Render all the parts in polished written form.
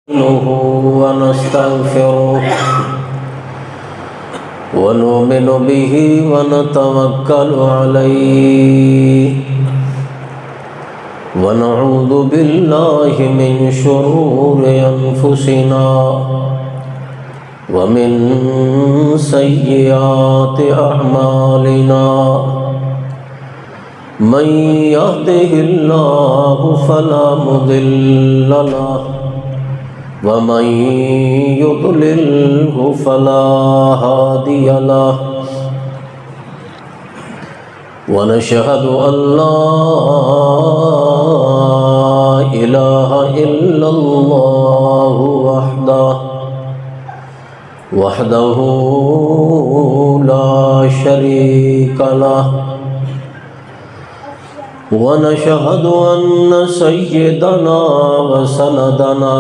نستعينه ونستغفره ونؤمن به ونتوكل عليه ونعوذ بالله من شرور أنفسنا ومن سيئات أعمالنا من يهده الله فلا مضل له ومن يضلله فلا هادي له ونشهد أن لا إله إلا الله وحده لا شريك له ونشهد أن سيدنا وسندنا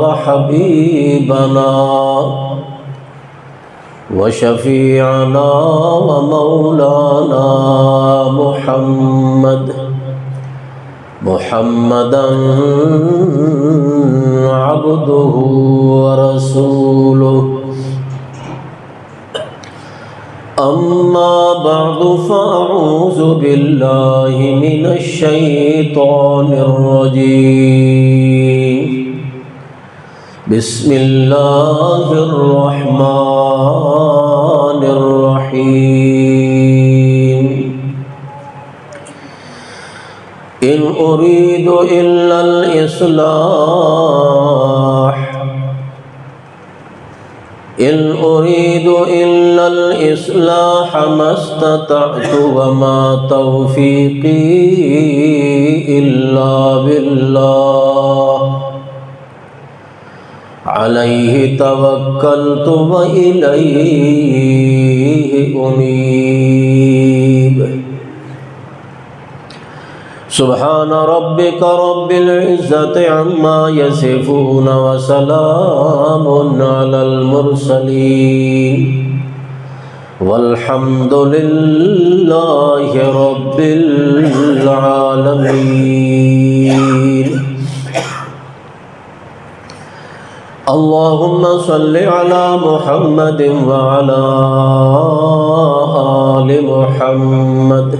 وحبيبنا وشفيعنا ومولانا محمدا عبده ورسوله أما بعد فأعوذ بالله من الشيطان الرجيم بسم الله الرحمن الرحيم إن أريد إلا الإصلاح ما استطعت وما توفيقي إلا بالله عليه توكلت وإليه أنيب سبحان ربك رب العزة عما يصفون وسلام على المرسلين والحمد لله رب العالمين اللهم صل على محمد وعلى آل محمد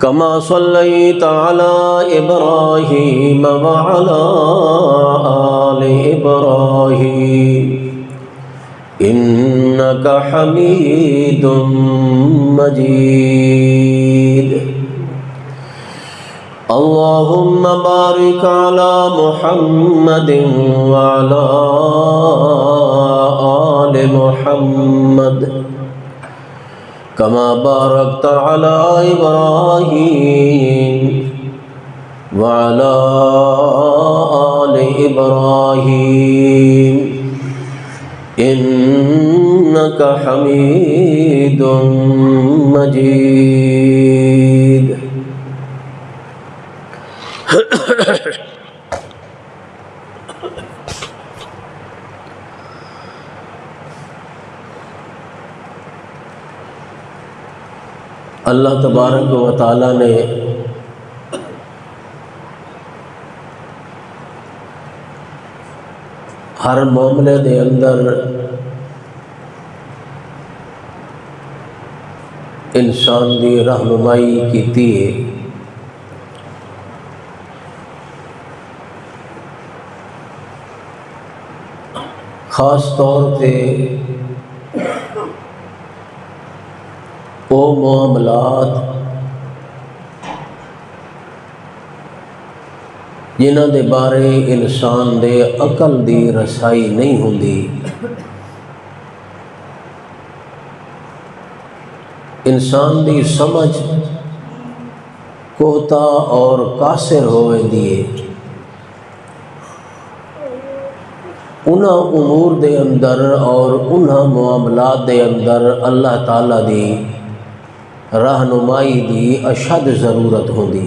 كما صليت على إبراهيم وعلى آل إبراهيم إنك حميد مجيد اللهم بارك على محمد وعلى آل محمد كما باركت على إبراهيم وعلى آل إبراهيم إنك حميد مجيد اللہ تبارک و تعالی نے ہر معاملے دے اندر انسان دی رہنمائی کیتی ہے خاص طور پہ وہ معاملات جنہاں دے بارے انسان دے عقل دی رسائی نہیں ہوندی، انسان دی سمجھ کوتا اور قاصر ہوئے دیئے، انہاں امور دے اندر اور انہاں معاملات دے اندر اللہ تعالیٰ دی رہنمائی دی اشد ضرورت ہوندی۔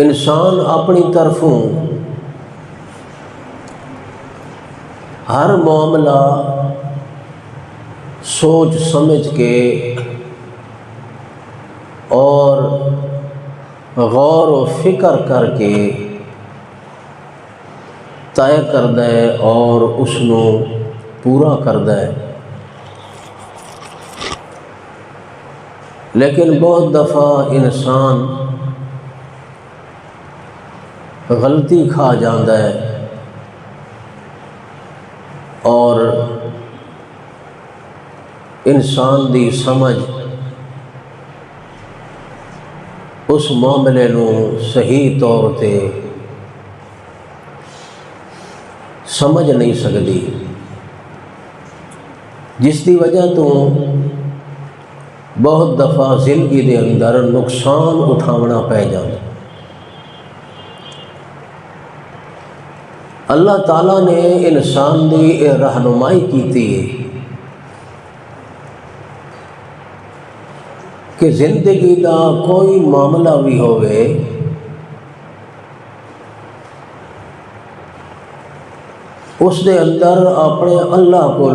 انسان اپنی طرفوں ہر معاملہ سوچ سمجھ کے غور و فکر کر کے طے کردا ہے اور اس نو پورا کردا ہے۔ لیکن بہت دفعہ انسان غلطی کھا جاندہ ہے اور انسان دی سمجھ اس معاملے نو صحیح طور تے سمجھ نہیں سکتی، جس دی وجہ تو بہت دفعہ زندگی دے اندر نقصان اٹھاونا پہ جاتا۔ اللہ تعالیٰ نے انسان دی رہنمائی کیتی ہے کہ زندگی دا کوئی معاملہ بھی ہوئے اس دے اندر اپنے اللہ کو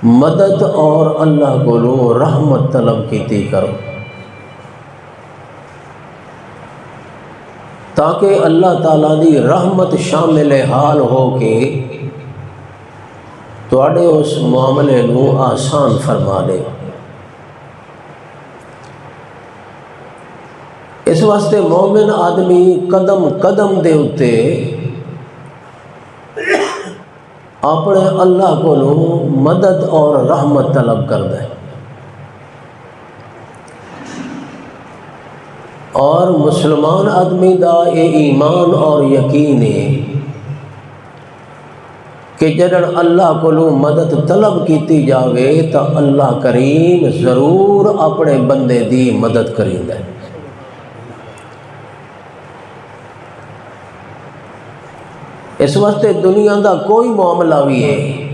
مدد اور اللہ کو رحمت طلب کیتی کرو، تاکہ اللہ تعالیٰ دی رحمت شامل حال ہو کے تواڈے اس معاملے نو آسان فرما دے۔ اس واسطے مومن آدمی قدم قدم دے اتے اپنے اللہ کو مدد اور رحمت طلب کردا ہے، اور مسلمان آدمی دا یہ ایمان اور یقین ہے کہ جدن اللہ کو مدد طلب کیتی جاوے تو اللہ کریم ضرور اپنے بندے دی مدد کریندا ہے۔ اس واسطے دنیا دا کوئی معاملہ بھی ہے،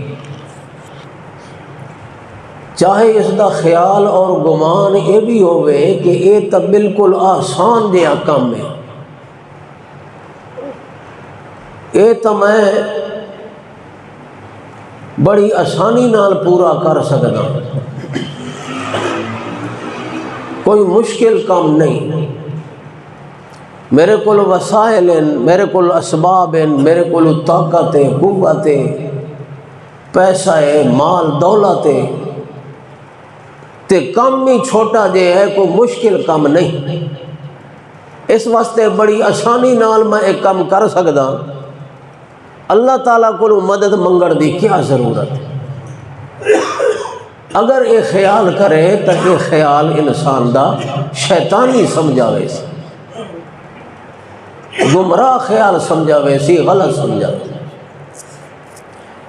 چاہے اس دا خیال اور گمان یہ بھی ہوئے کہ یہ تو بالکل آسان جہا کام ہے، یہ تو میں بڑی آسانی نال پورا کر سکتا، کوئی مشکل کام نہیں، میرے کو وسائل ہیں، میرے کو اسباب ہیں، میرے کو طاقت ہے، قوت ہے، پیسہ ہے، مال دولت ہے، تے کم ہی چھوٹا جے ہے، کوئی مشکل کام نہیں، اس واسطے بڑی آسانی نال میں ایک کام کر سکتا، اللہ تعالیٰ کو مدد منگڑ دی کیا ضرورت ہے؟ اگر یہ خیال کرے تو یہ خیال انسان دا شیطانی سمجھاوے سی، گمراہ خیال سمجھاوے سی، غلط سمجھاوے سی۔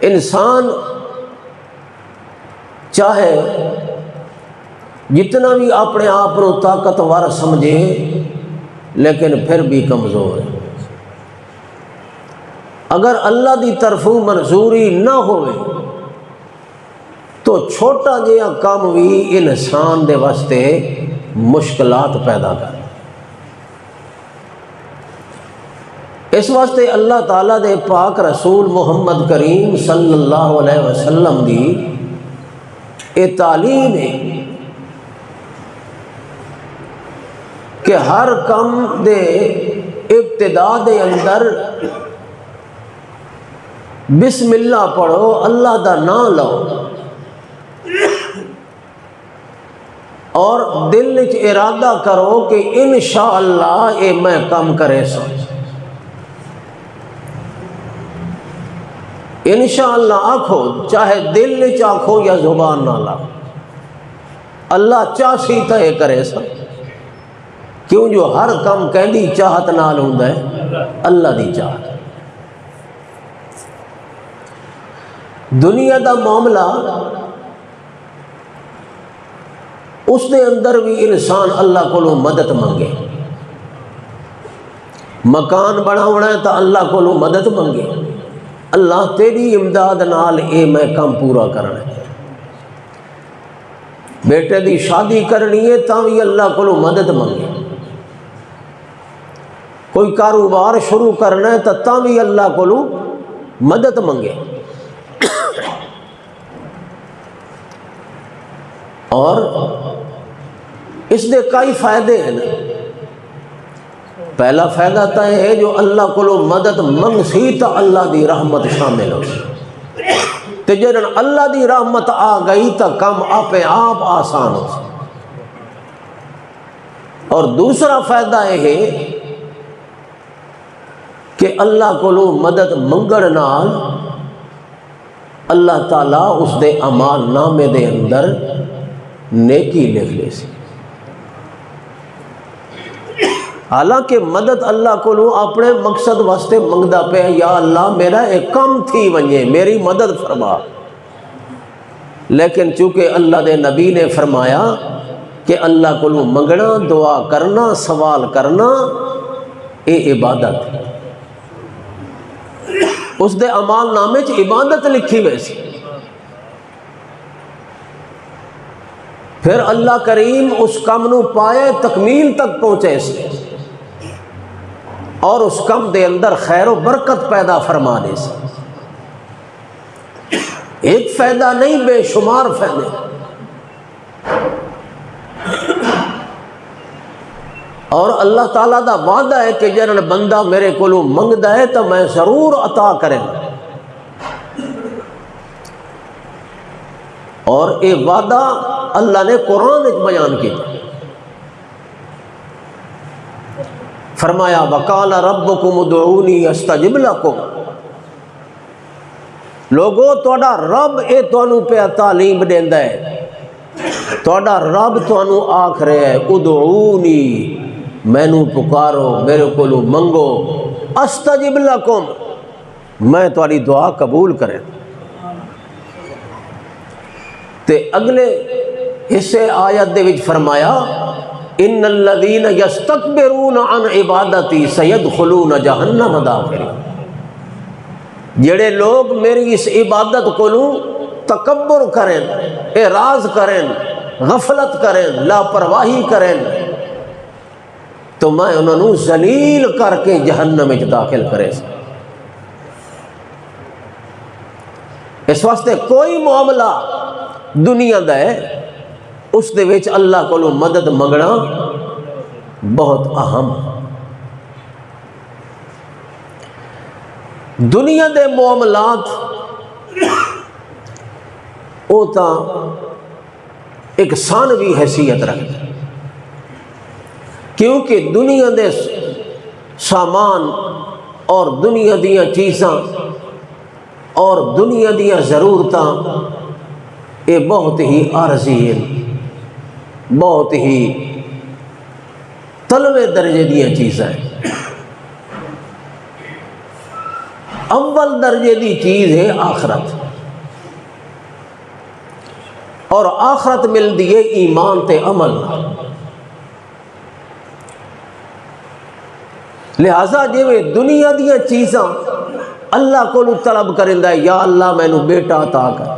انسان چاہے جتنا بھی اپنے آپ کو طاقتور سمجھے لیکن پھر بھی کمزور ہے، اگر اللہ دی طرفوں منظوری نہ ہوئے تو چھوٹا جہا کام بھی انسان دے واسطے مشکلات پیدا کر۔ اس واسطے اللہ تعالیٰ دے پاک رسول محمد کریم صلی اللہ علیہ وسلم دی یہ تعلیم ہے کہ ہر کام دے ابتدا دے اندر بسم اللہ پڑھو، اللہ دا نام لو اور دل وچ ارادہ کرو کہ انشاءاللہ اے میں کام کرے سا، انشاءاللہ آکھو، چاہے دل وچ آکھو یا زبان نہ لا، اللہ چاہسی تا اے کرے سا، کیوں جو ہر کام کہندی چاہت نال ہوندا ہے اللہ دی چاہت۔ دنیا دا معاملہ اس دے اندر بھی انسان اللہ کو مدد منگے، مکان بناونا ہے تو اللہ کو مدد منگے، اللہ تیری امداد نال اے میں کام پورا کرنا ہے، بیٹے دی شادی کرنی ہے تا بھی اللہ کو مدد منگے، کوئی کاروبار شروع کرنا ہے تو تا بھی اللہ کو مدد منگے، اور اس دے کئی فائدے ہیں. پہلا فائدہ تو یہ ہے جو اللہ کو مدد منگ سی تو اللہ دی رحمت شامل ہو تے جدوں اللہ دی رحمت آ گئی تو کم آپ آسان ہو. اور دوسرا فائدہ یہ ہے کہ اللہ کو مدد منگن نال اللہ تعالیٰ اس دے اعمال نامے دے اندر نیکی لکھ لے سی. حالانکہ مدد اللہ کو اپنے مقصد واسطے منگدا پہ یا اللہ میرا ایک کم تھی ونجے میری مدد فرما، لیکن چونکہ اللہ دے نبی نے فرمایا کہ اللہ کو منگنا، دعا کرنا، سوال کرنا یہ عبادت ہے. اس دے اعمال نامے چ عبادت لکھی ہوئی سی. پھر اللہ کریم اس کم نو پائے تکمیل تک پہنچے سی اور اس کم دے اندر خیر و برکت پیدا فرما دے سی. ایک فائدہ نہیں، بے شمار فائدے. اور اللہ تعالیٰ دا وعدہ ہے کہ جن بندہ میرے کو منگدا ہے تو میں ضرور عطا کریں. اور یہ وعدہ اللہ نے قرآن بیان کیا. فرمایا وقال ربکم ادعونی استجب لکم. لوگو تہاڈا رب اے تانوں پہ تعلیم دیندا ہے، تہاڈا رب تانوں آکھ رہا ہے ادعونی، مینوں پکارو، میرے کو منگو، استجب لکم، میں تہاڈی دعا قبول کریں. تے اگلے حصے آیت دے وچ فرمایا ان الذین یستکبرون عن عبادتی سیدخلون جہنم داخرین. جڑے لوگ میری اس عبادت کو تکبر کریں، اعراض کریں، غفلت کریں، لاپرواہی کریں تو میں انہوں نے ذلیل کر کے جہنم میں داخل کرے. اس واسطے کوئی معاملہ دنیا دا ہے اس دے وچ اللہ کو مدد منگنا بہت اہم. دنیا دے معاملات وہ تا ایک ثانوی حیثیت رکھتے، کیونکہ دنیا دے سامان اور دنیا دیاں چیزاں اور دنیا دیاں ضرورتاں یہ بہت ہی عارضی ہیں، بہت ہی تلوے درجے دیاں چیزاں ہیں. اول درجے دی چیز ہے آخرت، اور آخرت ملتی ہے ایمان تے عمل. لہذا جی دنیا دیاں چیزاں اللہ کو طلب کرندا ہے، یا اللہ مینوں بیٹا عطا کر،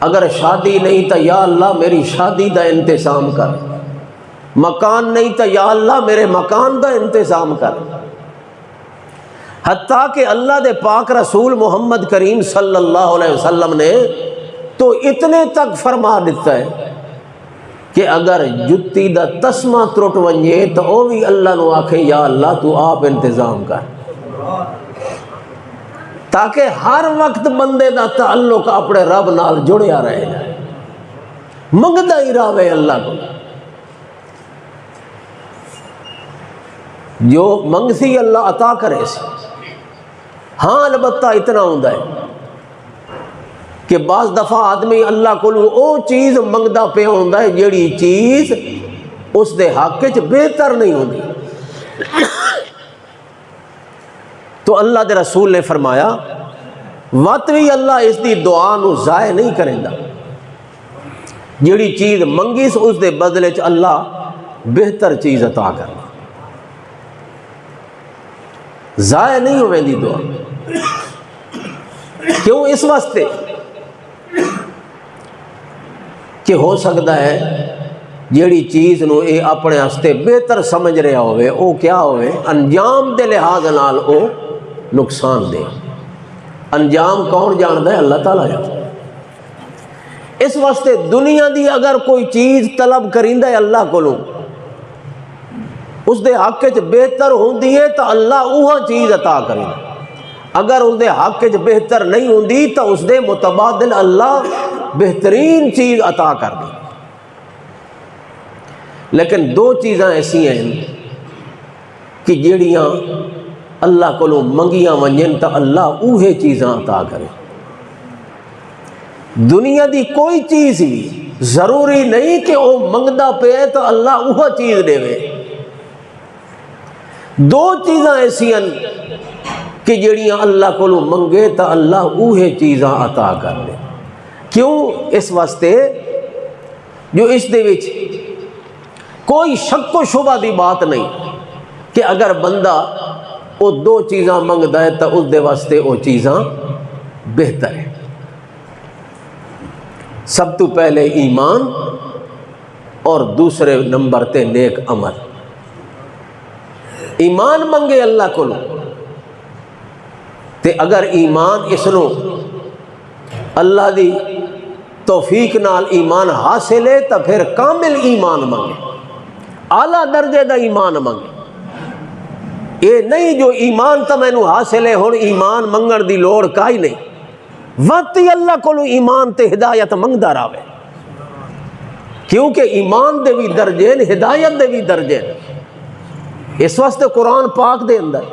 اگر شادی نہیں تو یا اللہ میری شادی دا انتظام کر، مکان نہیں تو یا اللہ میرے مکان دا انتظام کر. حتیٰ کہ اللہ دے پاک رسول محمد کریم صلی اللہ علیہ وسلم نے تو اتنے تک فرما دیتا ہے کہ اگر جتی دا تسمہ ترٹ ونجے تو وہ بھی اللہ نو آکھے یا اللہ تو آپ انتظام کر، تاکہ ہر وقت بندے دا تعلق اپنے رب نال جڑیا رہے، منگدا ہی رہے اللہ کو. جو منگسی اللہ عطا کرے سی. ہاں البتہ اتنا ہوندا ہے کہ بعض دفعہ آدمی اللہ کو او چیز منگدا پہ ہوندا ہے جیڑی چیز اس دے حق وچ بہتر نہیں ہوندی. تو اللہ دے رسول نے فرمایا وقت بھی اللہ اس دی دعا نو ضائع نہیں کریندا. جیڑی چیز منگی اس دے بدلے چ اللہ بہتر چیز عطا کرنا، ضائع نہیں ہوئے دی دعا. کیوں؟ اس واسطے کہ ہو سکتا ہے جیڑی چیز نو اے اپنے ہستے بہتر سمجھ رہا ہوئے او کیا ہوئے انجام دے لحاظ نال او نقصان دے. انجام کون جانتا ہے؟ اللہ تعالیٰ جانتا ہے. اس واسطے دنیا دی اگر کوئی چیز طلب کریندا ہے اللہ کولوں اس دے حق وچ بہتر ہوندی ہے تو اللہ اوہ چیز عطا کریندا، اگر اس دے حق وچ بہتر نہیں ہوندی تو اس دے متبادل اللہ بہترین چیز عطا کر دی۔ لیکن دو چیزاں ایسی ہیں کہ جیڑیاں اللہ کو منگیاں ونجن تو اللہ اوہے چیزاں عطا کرے۔ دنیا دی کوئی چیز ہی ضروری نہیں کہ وہ منگدا پے تو اللہ اوہ چیز دے وے۔ دو چیزاں ایسی ہیں کہ جیڑیاں اللہ کو منگے تو اللہ اوہے چیزاں عطا کر دے۔ کیوں؟ اس واسطے جو اس دے وچ کوئی شک و شبہ دی بات نہیں کہ اگر بندہ وہ دو چیزاں منگدا ہے تو اس دے واسطے وہ چیزاں بہتر ہے۔ سب تو پہلے ایمان اور دوسرے نمبر تے نیک عمل۔ ایمان منگے اللہ کو تے اگر ایمان اس نو اللہ دی توفیق نال ایمان حاصل ہے تو پھر کامل ایمان منگے، اعلیٰ درجے دا ایمان منگے۔ یہ نہیں جو ایمان تو مینو حاصل ہے ہن ایمان منگن دی لوڑ کائی نہیں، وقت ہی اللہ کو ایمان تے ہدایت منگدا رہے، کیونکہ ایمان دے بھی درجے ہدایت دے بھی درجے۔ اس واسطے قرآن پاک دے اندر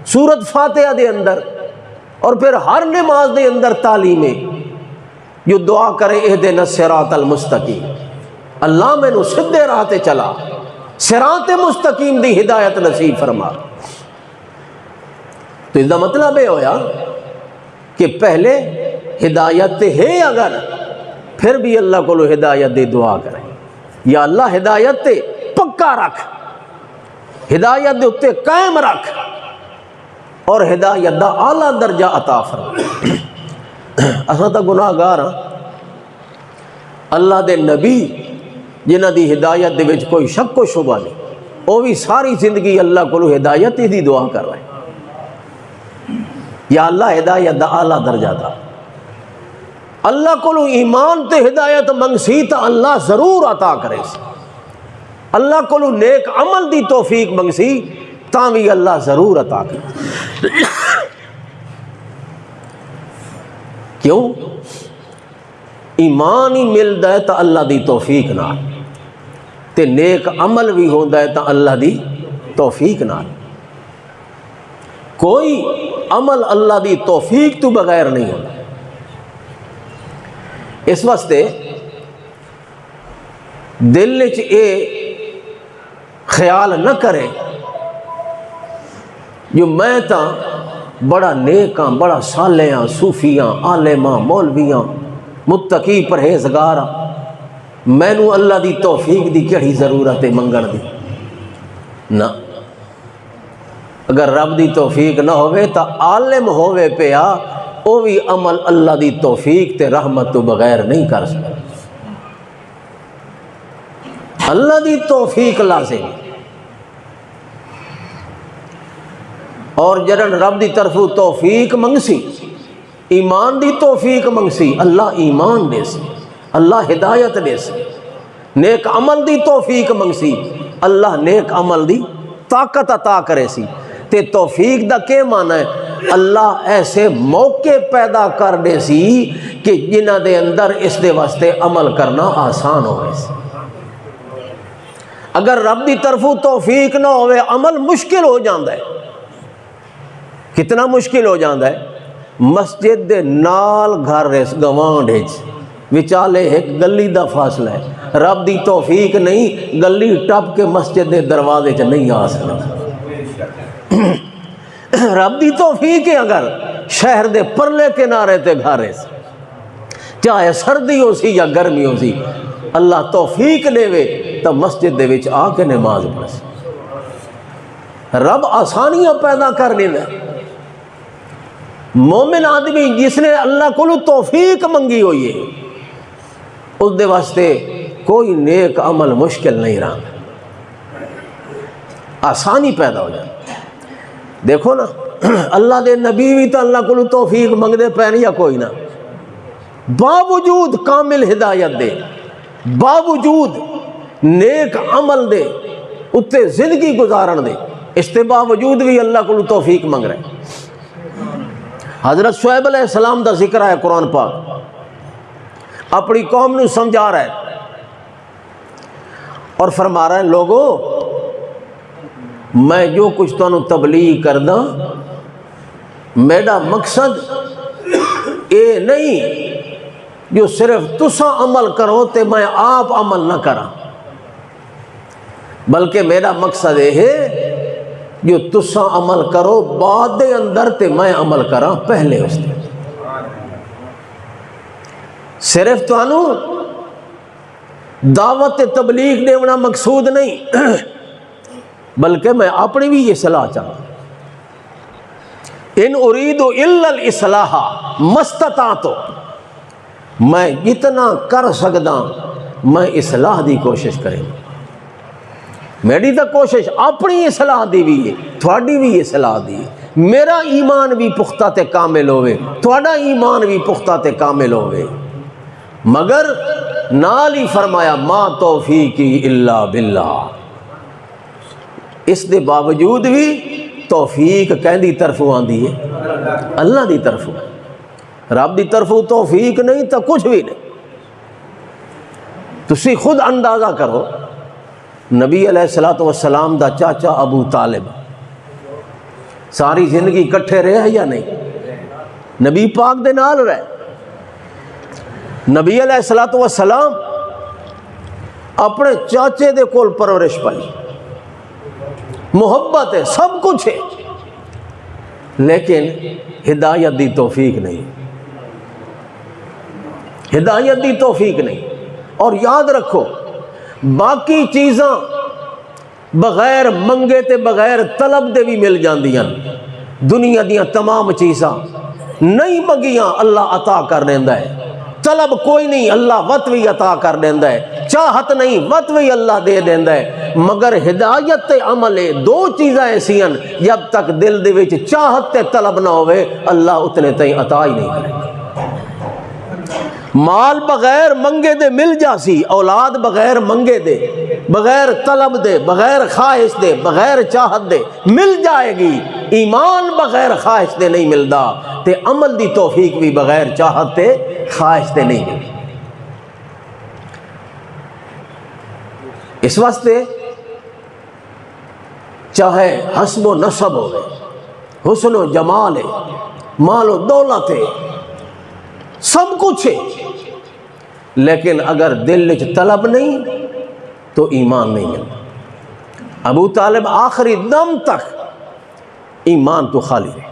سورت فاتحہ دے اندر اور پھر ہر نماز دے اندر تعلیم ہے جو دعا کرے اہدنا الصراط المستقیم، اللہ مینو سدھے راہ تے چلا، صراط مستقیم دی ہدایت نصیب فرما۔ تو اس کا مطلب یہ ہویا کہ پہلے ہدایت ہے اگر پھر بھی اللہ کو ہدایت دے دعا کرے، یا اللہ ہدایت تے پکا رکھ، ہدایت دے اتے قائم رکھ اور ہدایت دا اعلیٰ درجہ عطا فرما۔ اساں تا گناہ گار ہاں، اللہ دے نبی جنہ دی ہدایت دے وچ کوئی شک و شبہ نہیں، وہ بھی ساری زندگی اللہ کو ہدایت ہی دی دعا کر رہے ہیں، یا اللہ ہدایت دا اعلیٰ درجہ دا۔ اللہ کو ایمان تے ہدایت منگسی تو اللہ ضرور عطا کرے سی، اللہ کو نیک عمل دی توفیق منگسی تاں بھی اللہ ضرور عطا کرے۔ کیوں؟ ایمان ہی ملدا ہے تو اللہ دی توفیق نال، تے نیک عمل بھی ہوندا ہے تو اللہ دی توفیق نال۔ کوئی عمل اللہ دی توفیق تو بغیر نہیں ہوتا۔ اس واسطے دل وچ اے خیال نہ کرے جو میں تا بڑا نیک ہاں، بڑا صالح ہاں، صوفی ہاں، عالم ہاں، مولوی ہاں، متقی پرہیزگار ہاں، مینوں اللہ دی توفیق دی کیڑی ضرورت ہے منگن دی؟ نہ، اگر رب دی توفیق نہ ہوئے تو عالم ہوئے پیا وہ بھی عمل اللہ دی توفیق تے رحمت تو بغیر نہیں کر سکتا۔ اللہ دی توفیق لازم، اور جرن رب دی طرف توفیق منگسی، ایمان دی توفیق منگسی، اللہ ایمان دے سی، اللہ ہدایت دے سی۔ نیک عمل دی توفیق منگسی، اللہ نیک عمل دی طاقت عطا کرے سی۔ تے توفیق دا کیا معنی ہے؟ اللہ ایسے موقع پیدا کر دے سی کہ جنہ دے اندر اس دے واسطے عمل کرنا آسان ہوئے سی۔ اگر رب دی طرف توفیق نہ ہوئے عمل مشکل ہو جاندہ ہے۔ کتنا مشکل ہو جاندہ ہے؟ مسجد دے نال گھر ریس گوانڈ ہے، وچالے ایک گلی دا فاصلہ ہے، رب دی توفیق نہیں گلی ٹپ کے مسجد دے دروازے چ نہیں آ سکتا۔ رب دی توفیق ہے اگر شہر دے پرلے کنارے تے گھر ہے، چاہے سردی ہو سی یا گرمی ہو سی، اللہ توفیق دے وے تو مسجد دے وچ آ کے نماز پڑھ سی۔ رب آسانیاں پیدا کر دینا۔ مومن آدمی جس نے اللہ کو توفیق منگی ہوئی ہے اس دے واسطے کوئی نیک عمل مشکل نہیں رہا، آسانی پیدا ہو جائے۔ دیکھو نا اللہ دے نبی بھی تو اللہ کو توفیق منگتے پے یا کوئی نہ، باوجود کامل ہدایت دے، باوجود نیک عمل دے اتنے زندگی گزارن دے، اس کے باوجود بھی اللہ کو توفیق منگ رہے۔ حضرت شعیب علیہ السلام دا ذکر ہے قرآن پاک، اپنی قوم نو سمجھا رہا ہے اور فرما رہا ہے لوگو میں جو کچھ تانوں تبلیغ کردا میرا مقصد اے نہیں جو صرف تساں عمل کرو تے میں آپ عمل نہ کراں، بلکہ میرا مقصد یہ ہے جو تساں عمل کرو بعد دے اندر تے میں عمل کراں پہلے اس دے۔ صرف تانوں دعوت تبلیغ دیونا مقصود نہیں بلکہ میں اپنی بھی یہ صلاح چاہتا، ان اريد الا الاصلاح ما استطعت، میں جتنا کر سکدا میں اصلاح دی کوشش کریں، میری تو کوشش اپنی اصلاح دی بھی ہے، تھوڑی بھی اصلاح دی ہے، میرا ایمان بھی پختہ تے کامل ہوئے، تھوڑا ایمان بھی پختہ تے کامل ہوئے، مگر نال ہی فرمایا ما توفیقی الا باللہ، اس دے باوجود بھی توفیق کہندی طرفوں آندی ہے اللہ دی طرفوں، رب دی طرفوں توفیق نہیں تو کچھ بھی نہیں۔ تسی خود اندازہ کرو نبی علیہ السلام دا چاچا ابو طالب ساری زندگی کٹھے رہے یا نہیں؟ نبی پاک دے نال رہے، نبی علیہ السلام اپنے چاچے دے کول پرورش پائی، محبت ہے، سب کچھ ہے، لیکن ہدایت دی توفیق نہیں، ہدایت دی توفیق نہیں۔ اور یاد رکھو باقی چیزاں بغیر منگے تے بغیر طلب دے بھی مل جاندیاں، دنیا دیاں تمام چیزاں نہیں منگیاں اللہ عطا کر دیندا ہے، طلب کوئی نہیں اللہ وقت بھی عطا کر دیندا ہے، چاہت نہیں وقت بھی اللہ دے دیندا ہے، مگر ہدایت تے عمل دو چیزاں ایسی ہیں جب تک دل دے وچ چاہت تے طلب نہ ہوئے اللہ اتنے تائیں عطا ہی نہیں کرے۔ مال بغیر منگے دے مل جاسی، اولاد بغیر منگے دے، بغیر طلب دے، بغیر خواہش دے، بغیر چاہت دے مل جائے گی، ایمان بغیر خواہش دے نہیں ملدا تے عمل دی توفیق بھی بغیر چاہت تے خواہش دے نہیں ملدی۔ اس واسطے چاہے حسب و نسب ہوئے، حسن و جمال ہے، مال و دولت ہے، سب کچھ ہے، لیکن اگر دل وچ طلب نہیں تو ایمان نہیں ملتا۔ ابو طالب آخری دم تک ایمان تو خالی رہے،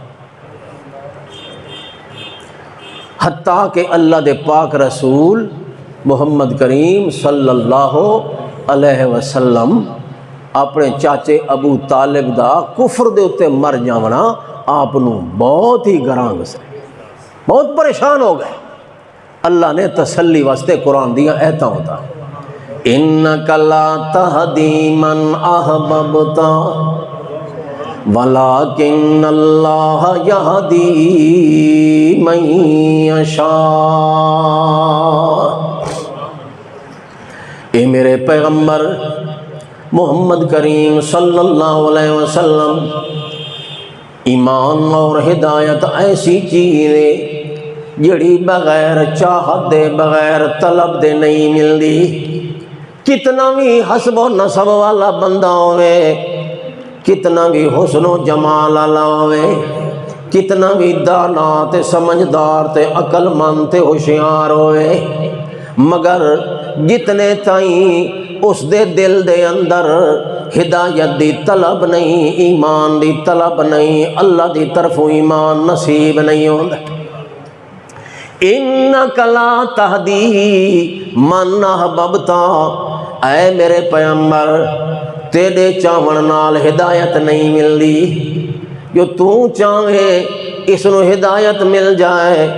حتیٰ کہ اللہ دے پاک رسول محمد کریم صلی اللہ علیہ وسلم اپنے چاچے ابو طالب دا کفر دے اتے مر جاونا آپ نو بہت ہی گران سے بہت پریشان ہو گئے۔ اللہ نے تسلی واسطے قرآن دیا ایتا ہوتا ہے اِنَّكَ لَا تَهْدِي مَنْ أَحْبَبْتَ وَلَكِنَّ اللَّهَ يَهْدِي مَن يَشَاءُ۔ اے میرے پیغمبر محمد کریم صلی اللہ علیہ وسلم، ایمان اور ہدایت ایسی چیز ہے جڑی بغیر چاہت دے بغیر طلب دے نہیں ملدی، کتنا بھی حسب و نسب والا بندہ ہوئے، کتنا بھی حسن و جمال والا ہوئے، کتنا بھی دانا تے سمجھدار تے عقل مند تے ہوشیار ہوئے، مگر جتنے تائیں اس دے دل دے اندر ہدایت دی طلب نہیں، ایمان دی طلب نہیں، اللہ دی طرفوں ایمان نصیب نہیں ہوتا۔ اِنَّكَ لَا تَهْدِي مَنْ أَحْبَبْتَ، اے میرے پیغمبر تیرے چاہن نال ہدایت نہیں ملدی، جو تو چاہے اس نو ہدایت مل جائے۔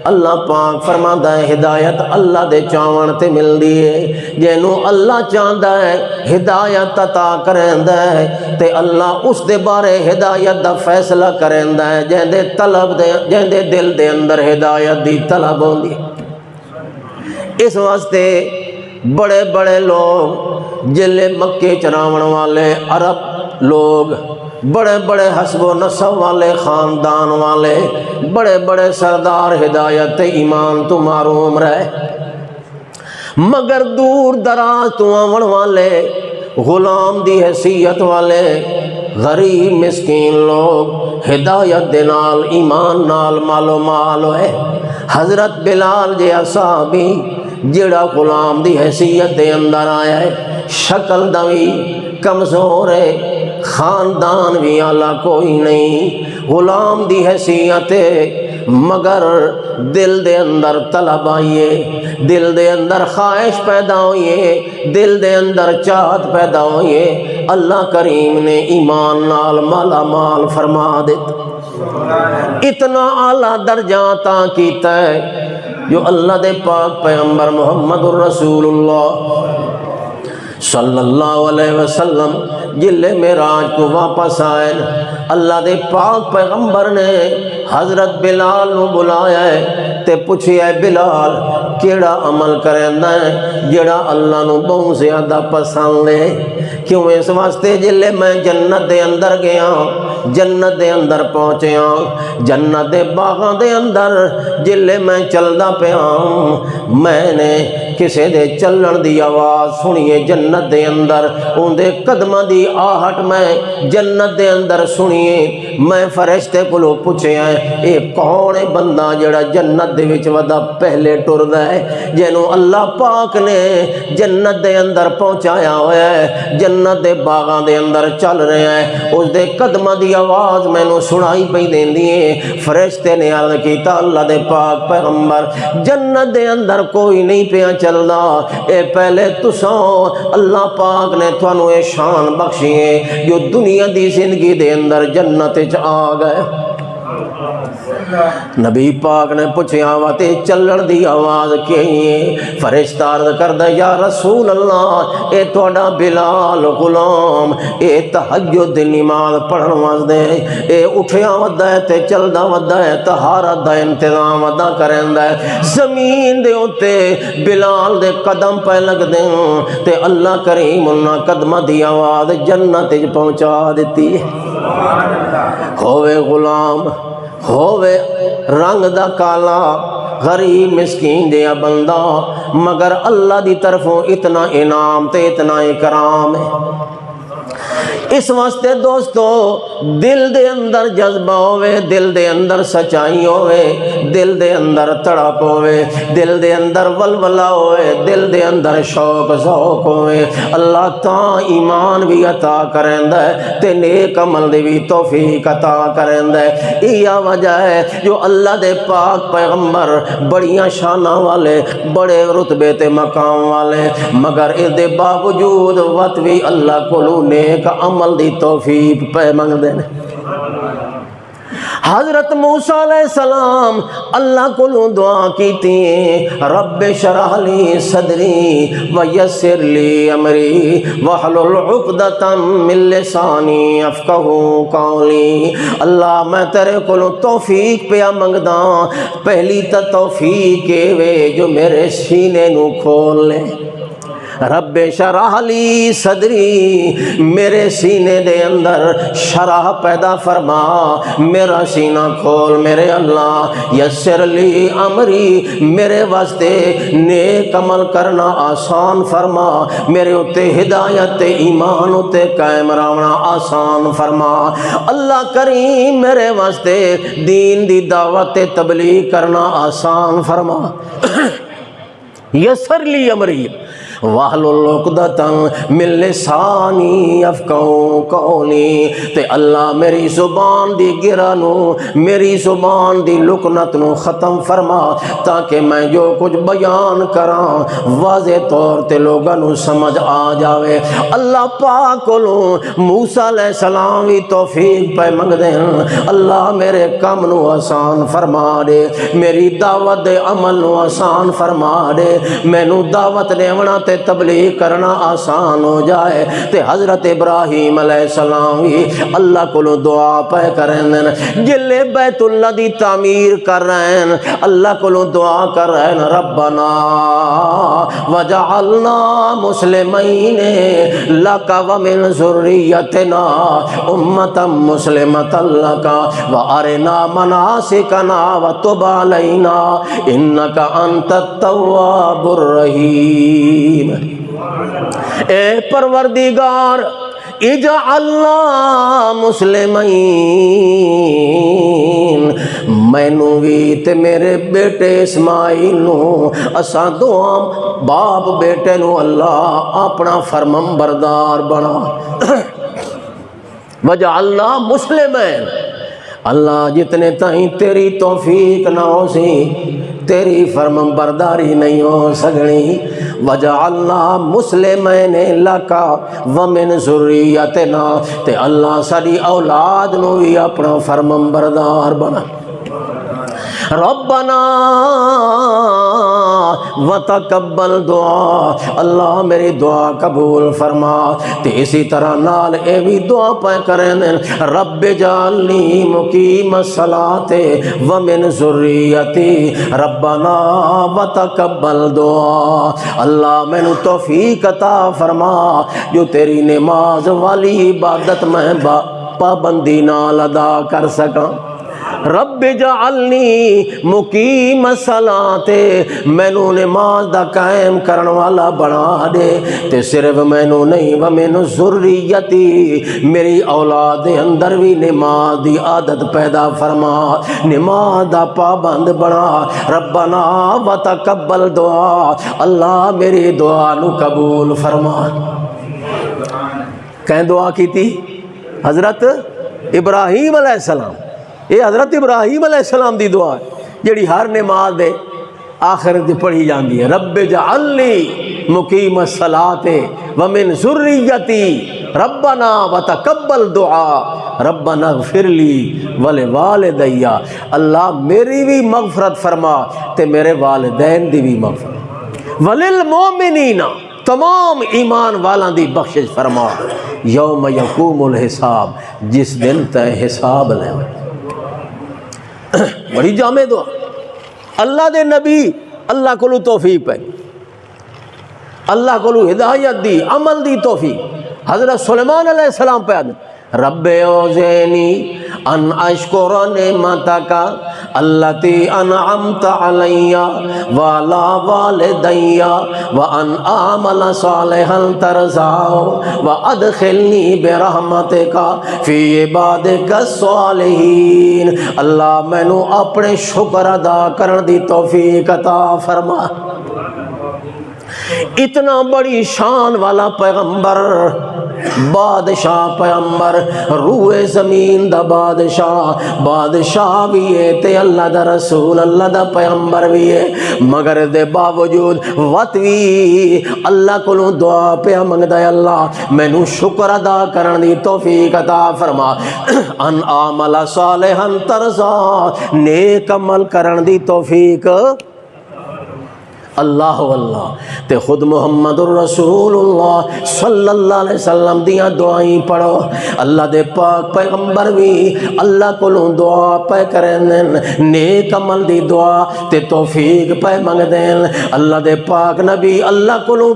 اللہ پاک فرماتا ہے ہدایت اللہ دے چاہن تے ملدی ہے، جینو اللہ چاہتا ہے ہدایت عطا کریندا ہے تے اللہ اس دے بارے ہدایت دا فیصلہ کریندا ہے، جہندے طلب دے جہندے دل دے اندر ہدایت دی طلب ہوندی۔ اس واسطے بڑے بڑے لوگ جلے مکے چراون والے عرب لوگ، بڑے بڑے حسب و نسب والے خاندان والے، بڑے بڑے سردار ہدایت ایمان تو معروم رہے، مگر دور دراز تو آون والے غلام دی حیثیت والے غریب مسکین لوگ ہدایت دے نال ایمان نال مالو مال ہوئے۔ حضرت بلال جے صحابی جڑا غلام دی حیثیت دے اندر آیا ہے، شکل دوی کمزور ہے، خاندان بھی اعلیٰ کوئی نہیں، غلام دی حیثیت ہے، مگر دل دے اندر طلب آئیے، دل دے اندر خواہش پیدا ہوئیے، دل دے اندر چاہت پیدا ہوئیے، اللہ کریم نے ایمان نال مالا مال فرما دیتا۔ اتنا اعلیٰ درجہ عطا کیتا ہے جو اللہ دے پاک پیغمبر محمد الرسول اللہ صلی اللہ علیہ وسلم جلے معراج کو واپس آئے، اللہ دے پاک پیغمبر نے حضرت بلال نو بلایا ہے تے پوچھیا ہے بلال کیڑا عمل کریندا ہے جڑا اللہ نو بہت زیادہ پسند ہے؟ کیوں؟ اس واسطے جلے میں جنت دے اندر گیا، جنت دے اندر پہنچیا، جنت دے باغاں دے اندر جلے میں چلدا پیا، میں نے کسے دے چلن دی آواز سنیے جنت دے اندر، اون دے قدماں دی آہٹ میں جنت دے اندر سنیے، میں فرشتے کولوں پوچھیا ہے اے کون ہے بندہ جڑا جنت دے وچ ودا پہلے ٹردا ہے، جنوں اللہ پاک نے جنت دے اندر پہنچایا ہوا ہے، جنت دے باغاں دے اندر چل رہا ہے، اس دے قدماں دی آواز مینوں سنائی پئی دیندی ہے۔ فرشتے نے عرض کیتا اللہ دے پاک پیغمبر جنت دے اندر کوئی نہیں پیا چلدا، اے پہلے تساں اللہ پاک نے تھانوں اے شان بخشی ہے جو دنیا دی زندگی دے اندر جنت وچ آ گئے۔ نبی پاک نے پوچھیا وا تے چلن دی آواز کی ہے؟ فرشتہ عرض کردا یا رسول اللہ اے تہاڈا بلال غلام اے تہجد دی نماز پڑھن واسطے اے اٹھیا ودا ہے تے چلدا ودا ہے، طہارت دا انتظام ادا کریندا ہے، زمین دے اوتے بلال دے قدم پہ لگدے تے اللہ کریم انہاں قدماں دی آواز جنت وچ پہنچا دتی۔ ہووے غلام ہووے رنگ دا کالا غریب مسکین دیا بندہ، مگر اللہ دی طرفوں اتنا انعام تے اتنا اکرام ہے۔ اس واسطے دوستو دل دے اندر جذبہ ہوئے، دل دے اندر سچائی ہوئے، دل دے اندر تڑپ ہوئے، دل دے اندر ولولہ ہوئے، دل دے اندر شوق ذوق ہوئے، اللہ تاں ایمان بھی عطا کریندا ہے تے نیک عمل دی بھی توفیق عطا کریندا ہے۔ یہ وجہ ہے جو اللہ دے پاک پیغمبر بڑیاں شاناں والے، بڑے رتبے تے مقام والے، مگر اس دے باوجود وقت بھی اللہ کولوں نیک عمل دی توفیق پہ منگدے نے۔ حضرت موسیٰ علیہ السلام اللہ کو دعا کی تھی رب شرح لی صدری ویسر لی امری واحلل عقدۃ من لسانی یفقہوا قولی۔ اللہ میں تیرے کو توفیق پہ منگدا، پہلی تا توفیق وے جو میرے سینے نو کھول لے۔ رب شرح لی صدری، میرے سینے دے اندر شرح پیدا فرما، میرا سینہ کھول میرے اللہ۔ یسر لی امری، میرے واسطے نیک عمل کرنا آسان فرما، میرے اتے ہدایت ایمان اتے قائم رہنا آسان فرما۔ اللہ کریم میرے واسطے دین دی دعوت تبلیغ کرنا آسان فرما۔ یسر لی امری واحلل عقدۃ من لسانی یفقہوا قولی، تے اللہ میری زبان دی گرہ نو، میری زبان دی لکنت نو ختم فرما، تاکہ میں جو کچھ بیان کراں واضح طور تے لوگاں نو سمجھ آ جاوے۔ اللہ پاک کولوں موسیٰ علیہ السلام بھی توفیق پہ منگدے ہیں، اللہ میرے کم نو آسان فرما دے، میری دعوت دے عمل نو آسان فرما دے، مینوں دعوت دیونا دعوت تبلیغ کرنا آسان ہو جائے تے حضرت ابراہیم علیہ السلام بھی اللہ کو دعا پہ کریں جلے بیت اللہ دی تعمیر کر رہے ہیں اللہ کو دعا کر رہے ہیں ربنا وجعلنا مسلمین لک ومن ذریتنا امتا مسلمتا لک وارنا مناسکنا وتب علینا انک انت التواب الرحیم۔ اے پروردگار اجعلنا مسلمین، مینو بھی تے میرے بیٹے اسماعیل نو اساں دعا باپ بیٹے نو اللہ اپنا فرمان بردار بنا۔ وجعلنا مسلمین، اللہ جتنے تائیں تیری توفیق نہ ہو سی تیری فرمان برداری نہیں ہو سکنی۔ وجعلنا مسلمین لکا ومن ذریتنا، تے اللہ ساری اولاد نو بھی اپنا فرمان بردار بنا۔ ربنا وتقبل دعا، اللہ میری دعا قبول فرما۔ تے اسی طرح نال اے بھی دعا پہ کریں رب جعلنی مقیم الصلاۃ ومن ذریتی ربنا وتقبل دعا، اللہ مینو توفیق عطا فرما جو تیری نماز والی عبادت میں پابندی نال ادا کر سکاں۔ رب جعلنی مقیم الصلاۃ، مینو نماز دا قائم کرن والا بنا دے، تے صرف مینو نہیں ومن ذریتی میری اولاد دے اندر بھی نماز دی عادت پیدا فرما، نماز دا پابند بنا۔ ربنا وتقبل دعا، اللہ میری دعا نو قبول فرما۔ کہیں دعا کی تھی حضرت ابراہیم علیہ السلام، یہ حضرت ابراہیم علیہ السلام دی دعا ہے جیڑی ہر نماز دے آخر دی پڑھی جاندی ہے۔ رب جعلنی مقیم الصلاۃ ومن ذریتی ربنا وتقبل دعا ربنا اغفر لی ولوالدی، اللہ میری بھی مغفرت فرما تے میرے والدین دی بھی مغفرت، وللمؤمنین تمام ایمان والاں دی بخشش فرما، یوم یقوم الحساب جس دن تے حساب لے۔ بڑی جامع دعا، اللہ دے نبی اللہ کو توفیق پہ، اللہ کو ہدایت دی، عمل دی توفیق۔ حضرت سلیمان علیہ السلام پہ رب اوزینی ان اشکر نعمتک التی انعمت علی وعلی والدی وان اعمل صالحا ترضاه وادخلنی برحمتک فی عبادک الصالحین، اللہ مینو اپنے شکر ادا کرن دی توفیق عطا فرما۔ اتنا بڑی شان والا پیغمبر، بادشاہ پیغمبر، روئے زمین دا بادشاہ بھی ہے تے اللہ دا رسول اللہ دا پیغمبر بھی ہے، مگر دے باوجود وطوی اللہ کو دعا پہ منگدا ہے اللہ مینو شکر ادا کرن دی توفیق عطا فرما۔ ان عمل صالحا ترضا، نیک عمل کرن دی توفیق اللہ واللہ تے خود محمد الرسول اللہ صلی اللہ علیہ وسلم دیاں دعائیں پڑھو۔ اللہ دے پاک پیغمبر بھی اللہ کو دعا پہ کریں، نیک عمل دی دعا تے توفیق پہ منگ دیں۔ اللہ دے پاک نبی اللہ کو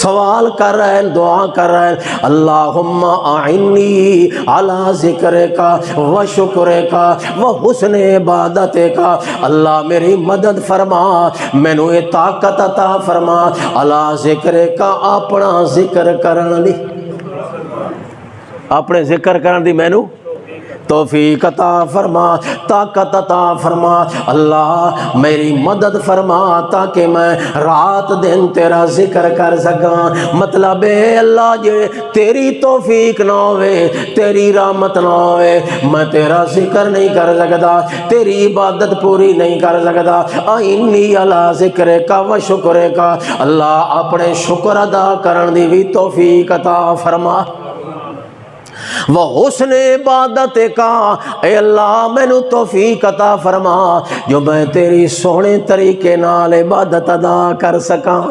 سوال کر رہے ہیں، دعا کر رہے ہیں، اللہم اعنی علی ذکرک و شکرک و حسن عبادتک، اللہ میری مدد فرما، مینو یہ طاقت عطا فرما، علی ذکرک اپنا ذکر کرن دی، اپنے ذکر کرن دی مینو توفیق عطا فرما، طاقت عطا فرما، اللہ میری مدد فرما تاکہ میں رات دن تیرا ذکر کر سکاں۔ مطلب ہے اللہ جے تیری توفیق نہ ہوئے، تیری رحمت نہ ہوئے، میں تیرا ذکر نہیں کر سکتا، تیری عبادت پوری نہیں کر سکتا۔ انی علی ذکرک و شکرک، اللہ اپنے شکر ادا کرن دی بھی توفیق عطا فرما۔ وہ حسن عبادت کا، اے اللہ مینو توفیق عطا فرما جو میں تیری سونے طریقے نال عبادت ادا کر سکاں۔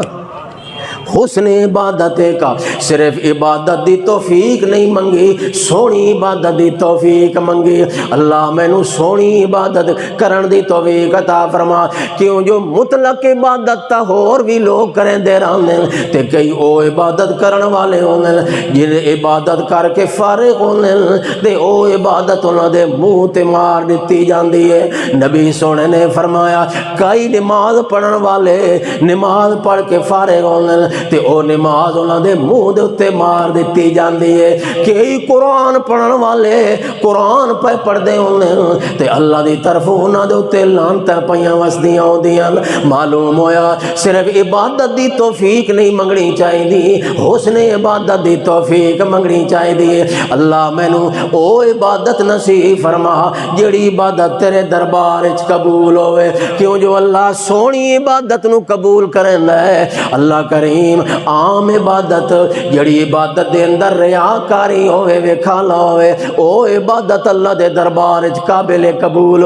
حسن عبادت کا صرف عبادت دی توفیق نہیں منگی سونی عبادت دی توفیق منگی اللہ مینوں سونی عبادت کرن دی توفیق عطا فرما کیوں جو مطلق عبادت تا ہور بھی لوگ کریں دے رہنے تے کئی او عبادت کرن والے ہونے جن عبادت کر کے فارغ ہونے تے او عبادت انہاں دے منہ تے مار دتی جاندی ہے نبی سونے نے فرمایا کئی نماز پڑھن والے نماز پڑھ کے فارغ ہونے تے او نماز انہاں دے منہ دے اتے مار دتی جاندی ہے کئی قرآن پڑھن والے قرآن پہ پڑھ دے ہونے تے اللہ دی طرف انہاں دے اتے لعنتاں پیاں وسدیاں ہوندیاں معلوم ہویا صرف عبادت دی توفیق نہیں منگنی چاہیے حسن عبادت دی توفیق منگنی چاہیے اللہ مینوں او عبادت نصیب فرما جڑی عبادت تیرے دربار وچ قبول ہوئے کیوں جو اللہ سونی عبادت نو قبول کرندا ہے اللہ کریم عام عبادت جڑی عبادت دے اندر ریاکاری ہوئے وکھالا ہوئے او عبادت اللہ دے دربار وچ قابل قبول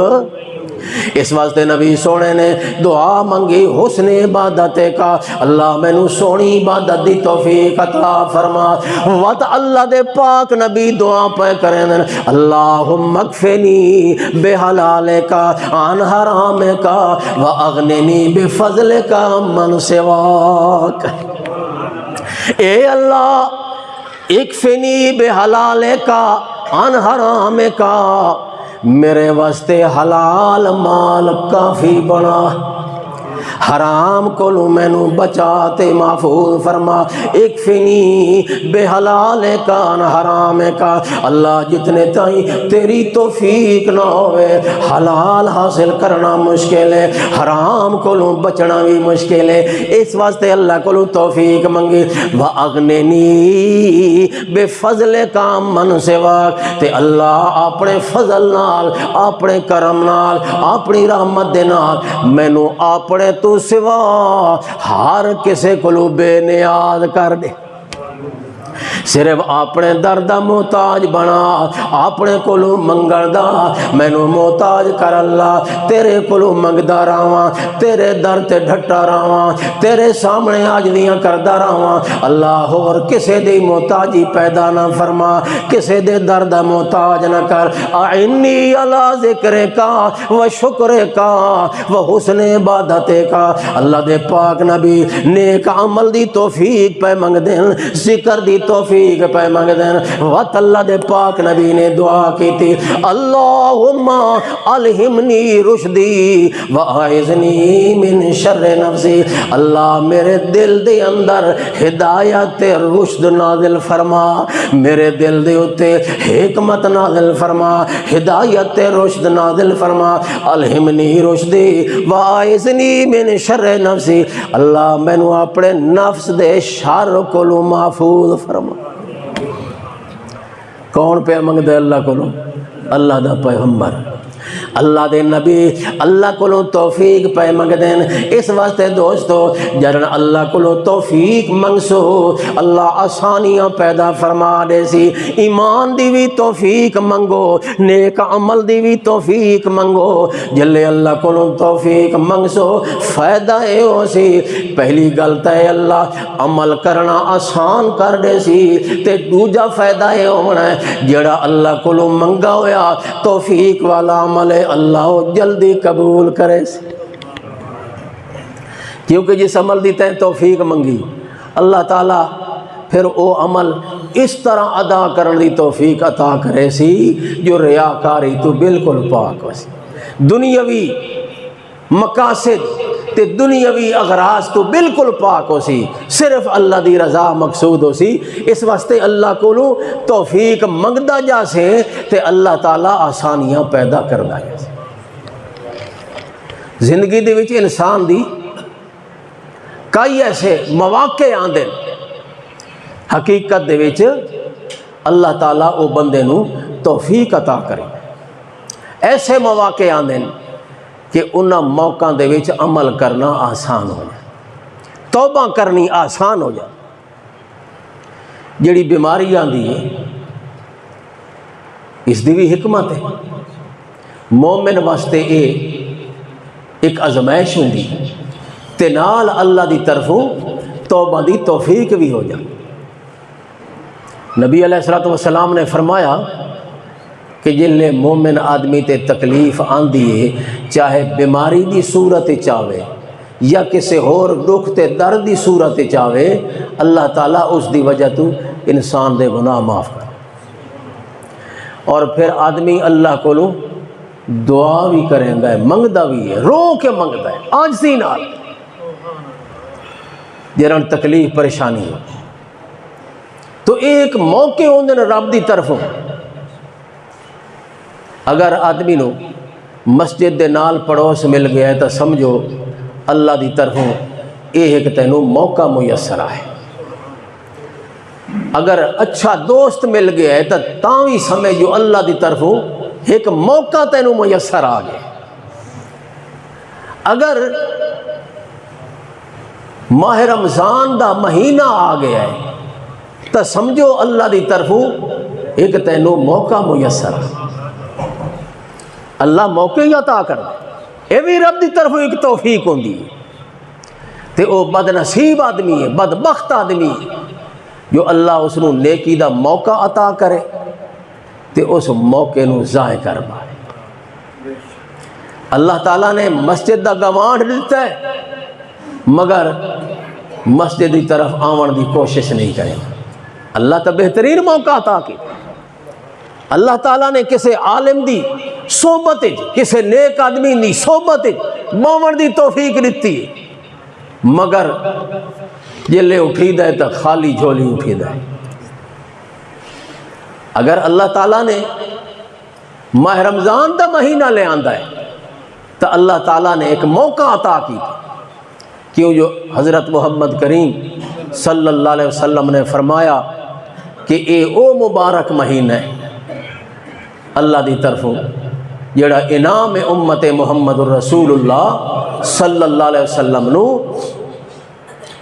اس واسطے نبی سونے نے دعا منگی حسن عبادت کا اللہ مینوں سونی عبادت دی توفیق عطا فرما وت اللہ دے پاک نبی دعا پہ کریں اللہم اکفنی بحلال کا عن حرام کا واغننی بفضل کا من سواک اے اللہ اکفنی بحلال کا عن حرام کا میرے واسطے حلال مال کافی بنا حرام کو مینوں بچاتے محفوظ فرما اکفنی بے حلال کان حرام کا اللہ جتنے تائیں تیری توفیق نہ ہوئے حلال حاصل کرنا مشکل ہے حرام کو بچنا بھی مشکل ہے اس واسطے اللہ کو توفیق منگی وَأَغْنِنِي بِفَضْلِ کا من سواک تے اللہ اپنے فضل نال اپنے کرم نال اپنی رحمت دے نال مینوں اپنے تو سوا ہر کسے کو بے نیاز کر دے صرف اپنے درد محتاج بنا اپنے کولو منگڑ دا مینوں محتاج کر اللہ تیرے کولو منگدا رہواں تیرے در تے ڈھٹا رہواں تیرے سامنے عاجزیاں کردا رہواں اللہ اور کسے دی محتاجی پیدا نہ فرما کسے دے درد محتاج نہ کر اعنی علی ذکر کا و شکر کا و حسن عبادت کا اللہ دے پاک نبی نیک عمل دی توفیق پہ منگ دین ذکر دی توفیق پہ منگ دین وقت اللہ دے پاک نبی نے دعا کی تھی اللہم الہمنی رشدی وَأَعِذْنِي من شر نفسی اللہ میرے دل دے اندر ہدایت رشد نازل فرما میرے دل دے اتے حکمت نازل فرما ہدایت رشد نازل فرما الہمنی رشدی وَأَعِذْنِي من شر نفسی اللہ مینوں اپنے نفس دے شر کو محفوظ فرما کون پہ منگ دے اللہ کو اللہ دا پیغمبر اللہ دے نبی اللہ کو توفیق پہ منگ دین اس واسطے دوستو جرن اللہ کو توفیق منگسو اللہ آسانیاں پیدا فرما دے سی ایمان دی بھی توفیق منگو نیک عمل دی بھی توفیق منگو جلے اللہ کو توفیق منگسو فائدہ اے ہو سی پہلی غلط ہے اللہ عمل کرنا آسان کر دے سی تے دوجا فائدہ اے ہونا ہے جڑا اللہ کو منگا ہویا توفیق والا عمل ہے اللہ جلدی قبول کرے کیونکہ جس عمل دی تے توفیق منگی اللہ تعالیٰ پھر او عمل اس طرح ادا کرنے دی توفیق عطا کرے سی جو ریاکاری تو بالکل پاک ہو سی دنیاوی مقاصد تے دنیاوی اغراض تو بالکل پاک ہو سی صرف اللہ دی رضا مقصود ہو سی اس واسطے اللہ کو توفیق منگدا جا سے تے اللہ تعالیٰ آسانیاں پیدا کردا جا سے زندگی دے وچ انسان دی کئی ایسے مواقع آندے حقیقت دے وچ اللہ تعالیٰ او بندے نو توفیق عطا کرے ایسے مواقع آندے کہ انہاں موقع دے وچ عمل کرنا آسان ہو جائے توبہ کرنی آسان ہو جائے جڑی بیماری آندی ہے اس دی بھی حکمت ہے مومن واسطے ایک ازمائش ہوندی تے نال اللہ دی طرفوں توبہ دی توفیق بھی ہو جائے۔ نبی علیہ الصلوۃ والسلام نے فرمایا کہ جلے مومن آدمی تے تکلیف آندی ہے، چاہے بیماری دی صورت چاہے یا کسی اور دکھ تے درد دی صورت چاہے، اللہ تعالیٰ اس دی وجہ تو انسان دے گناہ معاف کر۔ اور پھر آدمی اللہ کو دعا بھی کریں گا، منگدا بھی ہے، رو کے منگدا ہے عاجزی نال، جنہاں تکلیف پریشانی ہو تو ایک موقع ہوندے نے رب دی طرفوں۔ اگر آدمی نو مسجد دے نال پڑوس مل گیا ہے تو سمجھو اللہ دی طرفوں ایک تینوں موقع میسر ہے۔ اگر اچھا دوست مل گیا ہے تو تاوی سمجھو اللہ دی طرفوں ایک موقع تینوں میسر آ گیا۔ اگر ماہ رمضان دا مہینہ آ گیا ہے تو سمجھو اللہ دی طرفوں ایک تینوں موقع میسر ہے۔ اللہ موقع ہی عطا کر دے، یہ بھی رب دی طرفوں ایک توفیق ہوندی ہے۔ تے او بد نصیب آدمی ہے، بدبخت آدمی ہے جو اللہ اس نو نیکی دا موقع عطا کرے تے اس موقع نو ضائع کر پائے۔ اللہ تعالیٰ نے مسجد دا گوانڈ دیتا ہے مگر مسجد دی طرف آون دی کوشش نہیں کرے۔ اللہ تا بہترین موقع عطا کی۔ اللہ تعالیٰ نے کسی عالم دی صحبت، کسی نیک آدمی دی صحبت مومن دی توفیق دیتی ہے، مگر جلے اٹھی دے تو خالی جھولی اٹھی دے۔ اگر اللہ تعالیٰ نے ماہ رمضان دا مہینہ لے آندا ہے تو اللہ تعالیٰ نے ایک موقع عطا کی، کیوں جو حضرت محمد کریم صلی اللہ علیہ وسلم نے فرمایا کہ اے او مبارک مہینہ ہے اللہ دی طرفوں جڑا انعام امت محمد الرسول اللہ صلی اللہ علیہ وسلم نو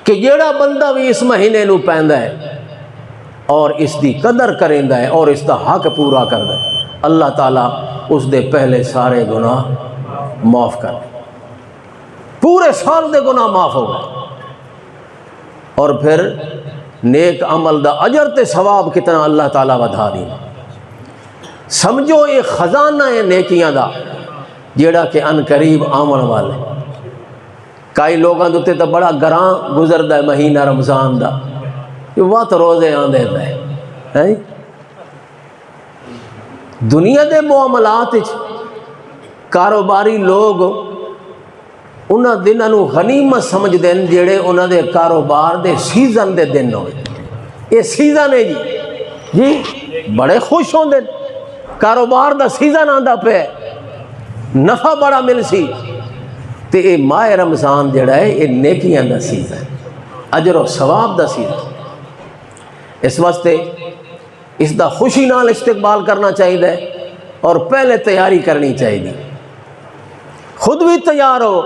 کہ جڑا بندہ بھی اس مہینے نو پیندا ہے اور اس دی قدر کریندا ہے اور اس دا حق پورا کردا ہے، اللہ تعالیٰ اس دے پہلے سارے گناہ معاف کر دے، پورے سال دے گناہ معاف ہو گئے۔ اور پھر نیک عمل دا اجر تے ثواب کتنا اللہ تعالیٰ ودھا دی۔ سمجھو یہ خزانہ ہے نیکیاں دا جیڑا کہ ان قریب آمن والے۔ کئی لوگاں دوتے تو بڑا گراں گزردا ہے مہینہ رمضان دا، یہ وقت روزے آندے پہ دنیا دے معاملات کاروباری لوگ انہاں دنوں نو غنیمت سمجھ دین جڑے انہاں دے کاروبار دے سیزن دے دن ہوئے۔ یہ سیزن ہے جی بڑے خوش ہوندے، کاروبار دا سیزن آندا پہ نفع بڑا مل سی۔ تے اے ماہ رمضان جڑا ہے یہ نیکیاں دا سیزن، اجر و ثواب دا سیزن۔ اس واسطے اس دا خوشی نال استقبال کرنا چاہیے اور پہلے تیاری کرنی چاہیے، خود بھی تیار ہو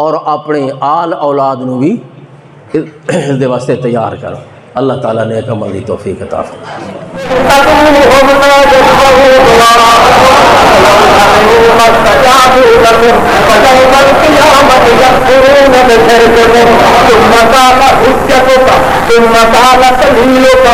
اور اپنے آل اولاد نو بھی اس دے واسطے تیار کرو۔ اللہ تعالیٰ نے ایک عمل دی توفیق عطا فرمائے۔ ثم قال حجتك ثم قال سبيلك